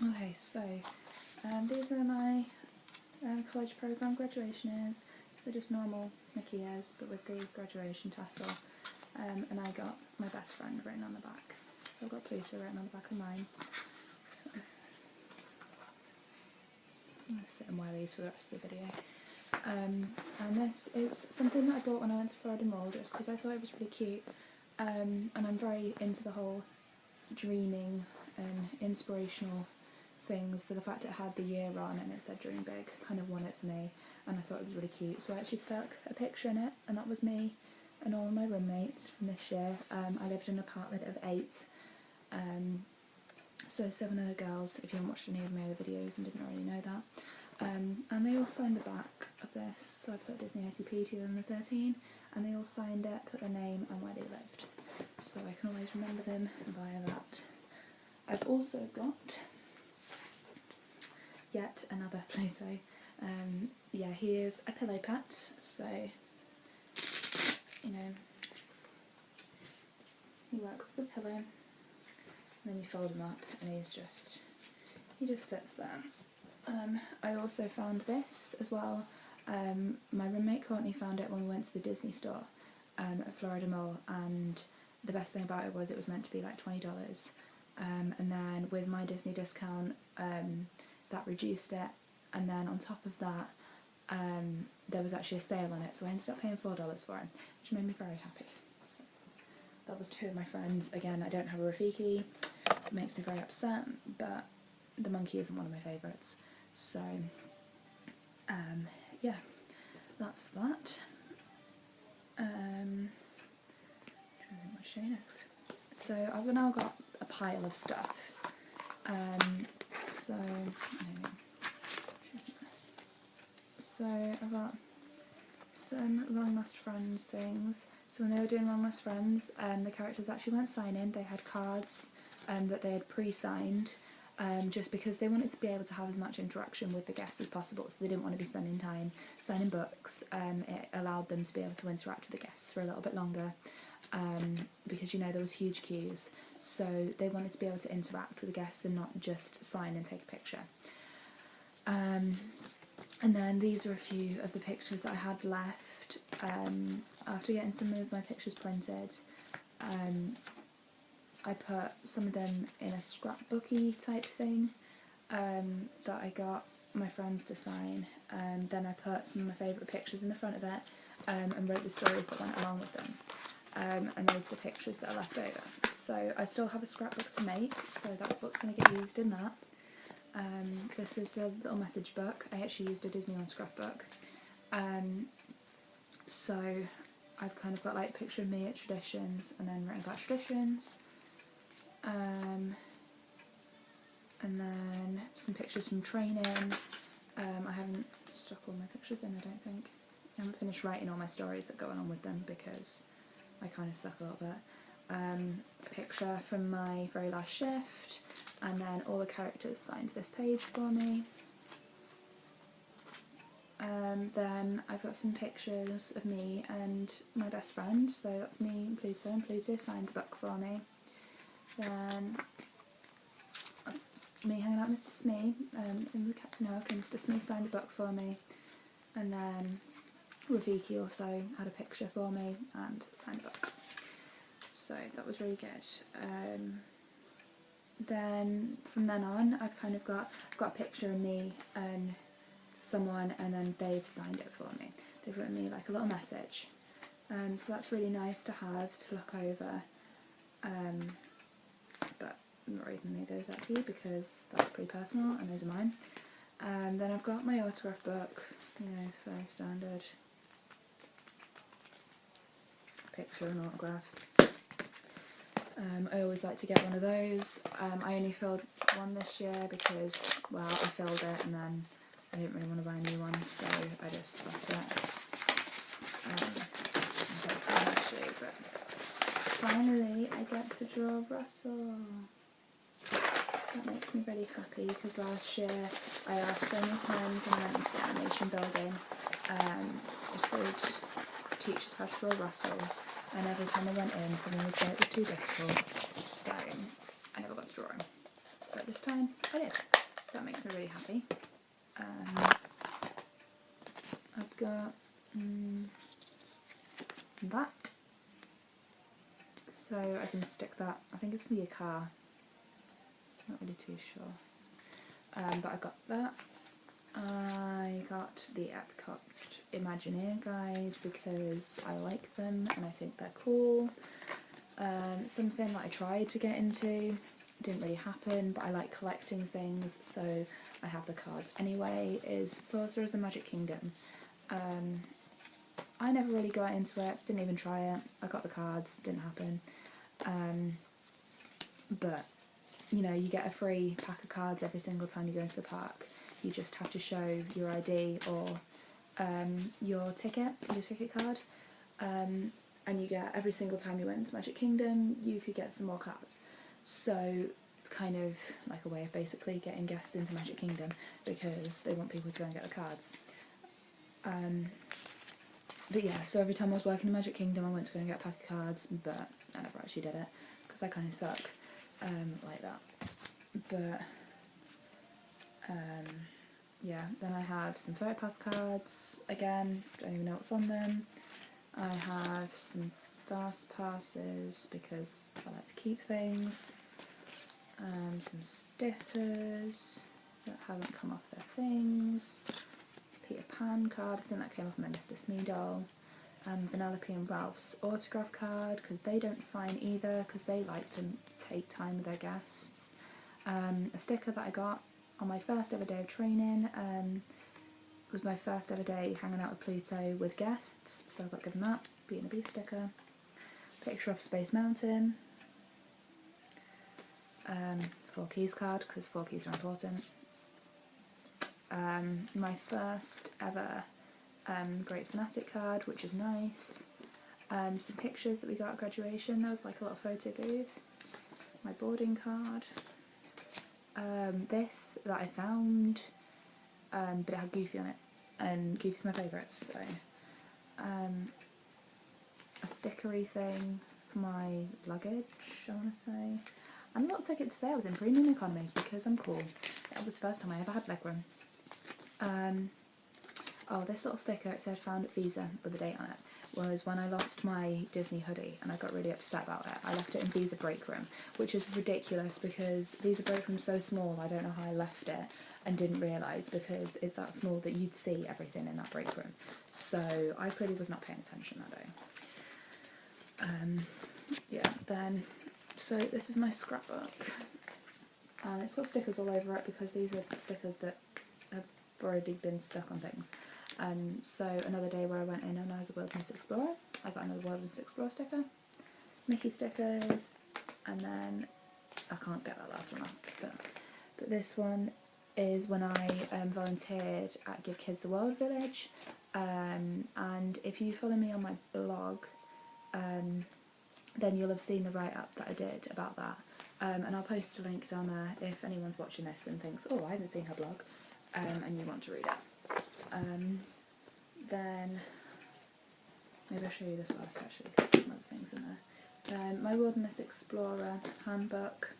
Okay, so these are my college programme graduation ears. So they're just normal Mickey ears, but with the graduation tassel. And I got my best friend written on the back. So I've got Pluto written on the back of mine. So I'm going to sit and wear these for the rest of the video. And this is something that I bought when I went to Florida Mall just because I thought it was really cute. And I'm very into the whole dreaming and inspirational things, so the fact it had the year on and it said dream big kind of won it for me, and I thought it was really cute, so I actually stuck a picture in it, and that was me and all of my roommates from this year. I lived in an apartment of 8, so 7 other girls, if you haven't watched any of my other videos and didn't already know that. And they all signed the back of this, so I put Disney ICP 2013, and they all signed it, put their name and where they lived, so I can always remember them via that. I've also got yet another Pluto. Yeah, he is a pillow pet, so, you know, he works as a pillow, and then you fold him up and he just sits there. I also found this as well. My roommate Courtney found it when we went to the Disney store at Florida Mall, and the best thing about it was meant to be like $20, and then with my Disney discount that reduced it, and then on top of that there was actually a sale on it, so I ended up paying $4 for it, which made me very happy. So that was 2 of my friends. Again, I don't have a Rafiki, it makes me very upset, but the monkey isn't one of my favourites, so yeah, that's that. I'm trying to think what to show you next. So I've now got a pile of stuff. So I've got some Long Lost Friends things. So when they were doing Long Lost Friends, the characters actually weren't signing. They had cards that they had pre-signed, just because they wanted to be able to have as much interaction with the guests as possible, so they didn't want to be spending time signing books. It allowed them to be able to interact with the guests for a little bit longer, because, you know, there was huge queues, so they wanted to be able to interact with the guests and not just sign and take a picture. And then these are a few of the pictures that I had left after getting some of my pictures printed. I put some of them in a scrapbooky type thing that I got my friends to sign. Then I put some of my favourite pictures in the front of it and wrote the stories that went along with them. And those are the pictures that are left over. So I still have a scrapbook to make, so that's what's going to get used in that. This is the little message book. I actually used a Disneyland scrapbook. So I've kind of got like a picture of me at Traditions, and then written about Traditions. And then some pictures from training. I haven't stuck all my pictures in, I don't think. I haven't finished writing all my stories that go along with them because I kind of suck a little bit. A picture from my very last shift, and then all the characters signed this page for me. Then I've got some pictures of me and my best friend, so that's me and Pluto signed the book for me. Then that's me hanging out with Mr. Smee in the Captain Hook, and Mr. Smee signed a book for me. And then Rafiki also had a picture for me and signed a book. So that was really good. Then from then on, I've kind of got a picture of me and someone, and then they've signed it for me. They've written me like a little message. So that's really nice to have to look over. But I'm not reading any of those out to you because that's pretty personal, and those are mine. Then I've got my autograph book, you know, fairly standard. Picture and autograph. I always like to get one of those. I only filled one this year because, well, I filled it and then I didn't really want to buy a new one, so I just left it. That's so much, but finally I get to draw Russell. That makes me really happy because last year I asked so many times when I went into the animation building if they would teach us how to draw Russell, and every time I went in someone would say it was too difficult, so I never got to draw him. but this time I did, so that makes me really happy. I've got that, so I can stick that, I think it's going to be a car, not really too sure, but I got that. I got the Epcot Imagineer guide because I like them and I think they're cool. Something that I tried to get into, didn't really happen, but I like collecting things, so I have the cards anyway, is Sorcerers of the Magic Kingdom. I never really got into it, didn't even try it. I got the cards, didn't happen. But, you know, you get a free pack of cards every single time you go into the park. You just have to show your ID or your ticket card. And you get, every single time you went into Magic Kingdom, you could get some more cards. So it's kind of like a way of basically getting guests into Magic Kingdom because they want people to go and get the cards. But yeah, so every time I was working in Magic Kingdom I went to go and get a pack of cards, but I never actually did it because I kind of suck like that. But yeah, then I have some PhotoPass cards, again, don't even know what's on them. I have some Fast Passes because I like to keep things. Some stickers that haven't come off their things. Peter Pan card, I think that came off my Mr. Smee doll. Vanellope and Ralph's autograph card, because they don't sign either, because they like to take time with their guests. A sticker that I got on my first ever day of training. It was my first ever day hanging out with Pluto with guests, so I got given that, Beauty and the Beast sticker. Picture of Space Mountain. 4 keys card, because 4 keys are important. My first ever Great Fanatic card, which is nice. Some pictures that we got at graduation, there was like a little photo booth. My boarding card. This that I found, but it had Goofy on it, and Goofy's my favourite, so a stickery thing for my luggage, I want to say. I'm not taking it to say I was in premium economy because I'm cool. That was the first time I ever had legroom. Oh, this little sticker, it said found at Visa with a date on it, was when I lost my Disney hoodie and I got really upset about it. I left it in Visa break room, which is ridiculous because Visa break room's so small, I don't know how I left it and didn't realise, because it's that small that you'd see everything in that break room. So I clearly was not paying attention that day. Yeah, then, so this is my scrapbook. And it's got stickers all over it because these are stickers that have already been stuck on things. So another day where I went in and I was a Wilderness Explorer, I got another Wilderness Explorer sticker, Mickey stickers, and then I can't get that last one up, but this one is when I volunteered at Give Kids the World Village, and if you follow me on my blog, then you'll have seen the write-up that I did about that, and I'll post a link down there if anyone's watching this and thinks, oh, I haven't seen her blog, and you want to read it. Then maybe I'll show you this last actually because some other things in there. My Wilderness Explorer handbook,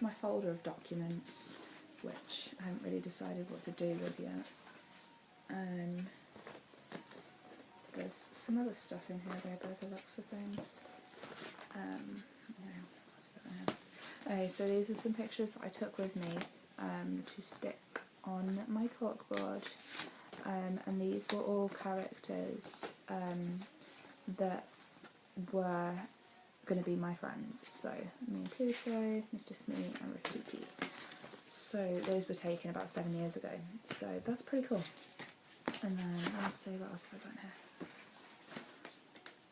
my folder of documents, which I haven't really decided what to do with yet. There's some other stuff in here though by the looks of things. Yeah, that's a bit there. Okay, so these are some pictures that I took with me to stick on my corkboard, and these were all characters that were going to be my friends, so me and Pluto, Mr. Smee and Rafiki. So those were taken about 7 years ago, so that's pretty cool. And then let's see what else have I got in here.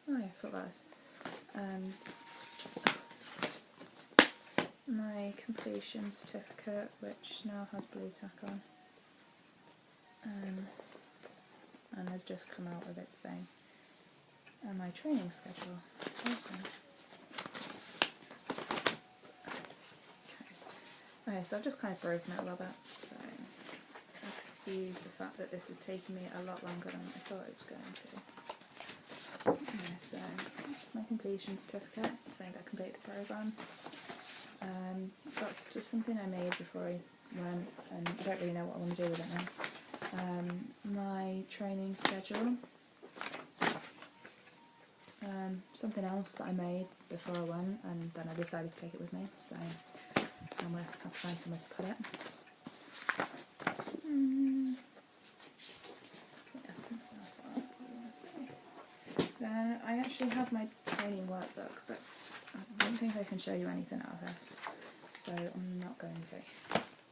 Oh yeah, footballers. My completion certificate, which now has blue tack on, and has just come out of its thing, and my training schedule. Awesome. Okay, so I've just kind of broken it a little bit, so excuse the fact that this is taking me a lot longer than I thought it was going to. Okay, so my completion certificate saying that I completed the programme. That's just something I made before I went, and I don't really know what I want to do with it now. My training schedule, something else that I made before I went, and then I decided to take it with me, so I'm going to have to find somewhere to put it. Yeah, that's what I want to say. Then I actually have my training workbook, but I don't think I can show you anything out of this, so I'm not going to.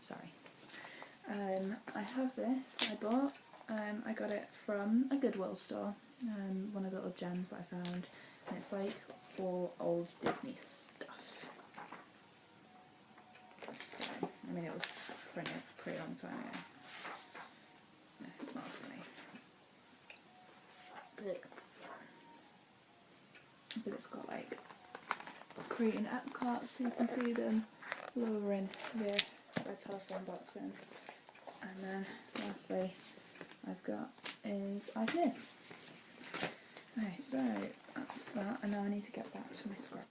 Sorry. I have this that I bought. I got it from a Goodwill store, one of the little gems that I found, and it's like all old Disney stuff. So, I mean, it was printed a pretty long time ago. It smells funny. But it's got like creating app carts, so you can see them lowering their telephone box in. And then lastly I've got is Eyes and Ears. Okay, so that's that, and now I need to get back to my scrap.